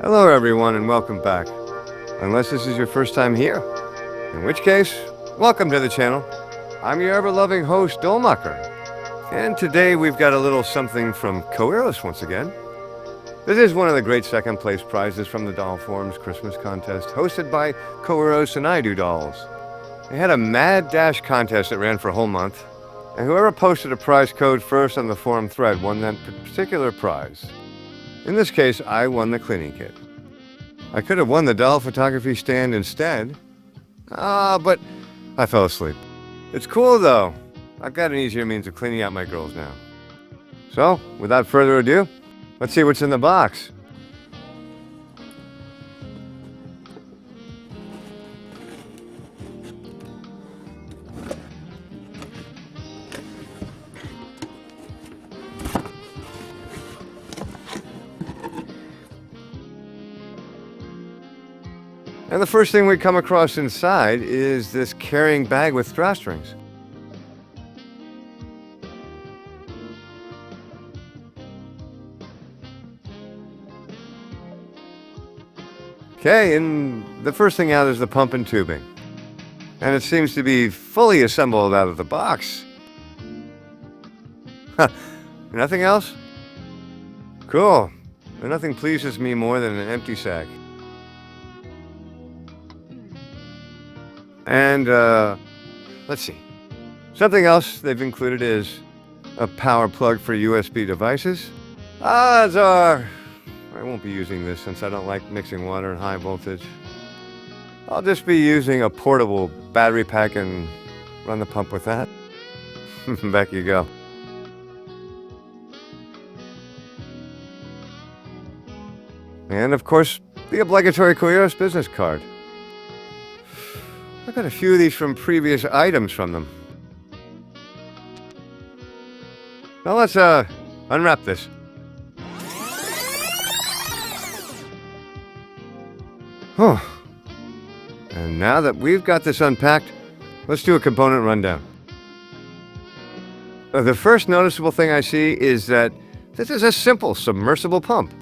Hello everyone and welcome back. Unless this is your first time here, in which case, welcome to the channel. I'm your ever-loving host, Dollmacher. And today we've got a little something from Coeros once again. This is one of the great second place prizes from the Doll Forums Christmas contest hosted by Coeros and IDO Dolls. They had a mad dash contest that ran for a whole month, and whoever posted a prize code first on the forum thread won that particular prize. In this case, I won the cleaning kit. I could have won the doll photography stand instead, but I fell asleep. It's cool though. I've got an easier means of cleaning out my girls now. So, without further ado, let's see what's in the box. And the first thing we come across inside is this carrying bag with drawstrings. Okay, and the first thing out is the pump and tubing. And it seems to be fully assembled out of the box. Huh, nothing else? Cool. And nothing pleases me more than an empty sack. And, let's see. Something else they've included is a power plug for USB devices. Odds are I won't be using this since I don't like mixing water and high voltage. I'll just be using a portable battery pack and run the pump with that. Back you go. And of course, the obligatory Coeros business card. I got a few of these from previous items from them. Now let's unwrap this. Oh. And now that we've got this unpacked, let's do a component rundown. The first noticeable thing I see is that this is a simple submersible pump.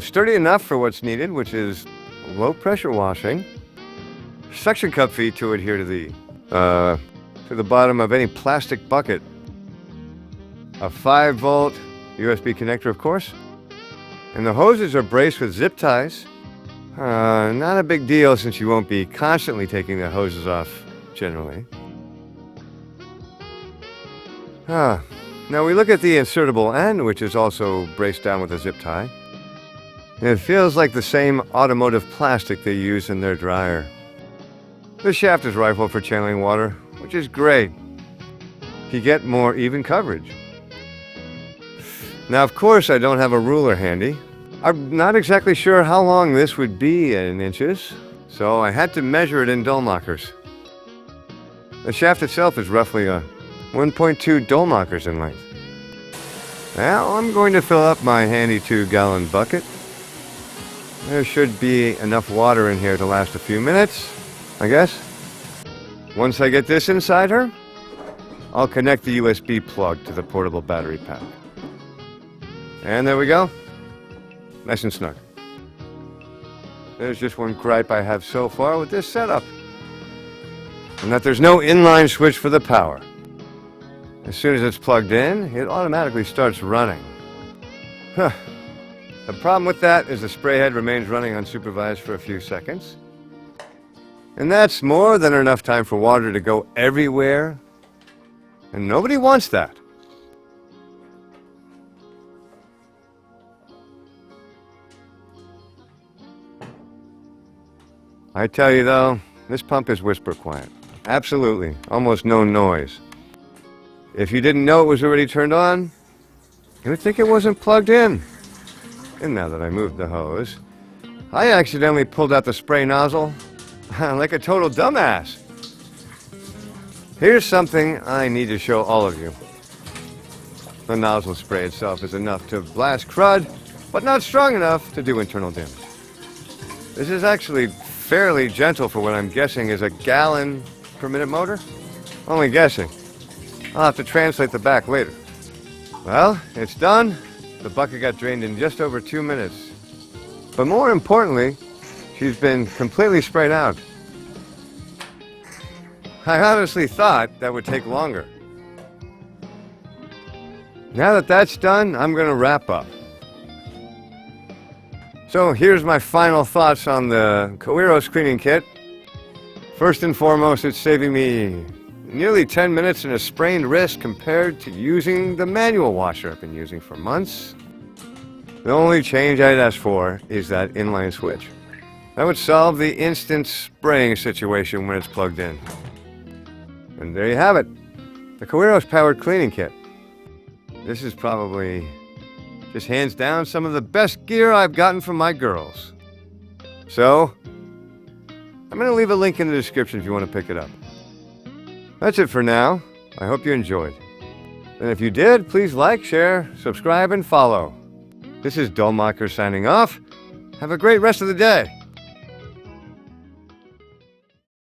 Sturdy enough for what's needed, which is low pressure washing. Suction cup feet to adhere to the bottom of any plastic bucket. A 5-volt USB connector, of course. And the hoses are braced with zip ties. Not a big deal since you won't be constantly taking the hoses off, generally. Now we look at the insertable end, which is also braced down with a zip tie. It feels like the same automotive plastic they use in their dryer. The shaft is rifled for channeling water, which is great. You get more even coverage. Now, of course, I don't have a ruler handy. I'm not exactly sure how long this would be in inches, so I had to measure it in Dollmachers. The shaft itself is roughly 1.2 Dollmachers in length. Now, I'm going to fill up my handy 2-gallon bucket. There should be enough water in here to last a few minutes, I guess. Once I get this inside her, I'll connect the USB plug to the portable battery pack. And there we go. Nice and snug. There's just one gripe I have so far with this setup, and that there's no inline switch for the power. As soon as it's plugged in, it automatically starts running. The problem with that is the spray head remains running unsupervised for a few seconds. And that's more than enough time for water to go everywhere, and nobody wants that. I tell you though, this pump is whisper quiet. Absolutely, almost no noise. If you didn't know it was already turned on, you would think it wasn't plugged in. And now that I moved the hose, I accidentally pulled out the spray nozzle like a total dumbass. Here's something I need to show all of you. The nozzle spray itself is enough to blast crud, but not strong enough to do internal damage. This is actually fairly gentle for what I'm guessing is a gallon per minute motor. Only guessing. I'll have to translate the back later. Well, it's done. The bucket got drained in just over 2 minutes. But more importantly, she's been completely sprayed out. I honestly thought that would take longer. Now that that's done, I'm going to wrap up. So here's my final thoughts on the Coeros Cleaning Kit. First and foremost, it's saving me nearly 10 minutes and a sprained wrist compared to using the manual washer I've been using for months. The only change I'd ask for is that inline switch. That would solve the instant spraying situation when it's plugged in. And there you have it, the Coeros powered cleaning kit. This is probably, just hands down, some of the best gear I've gotten from my girls. So, I'm going to leave a link in the description if you want to pick it up. That's it for now. I hope you enjoyed. And if you did, please like, share, subscribe, and follow. This is Dollmacher signing off. Have a great rest of the day.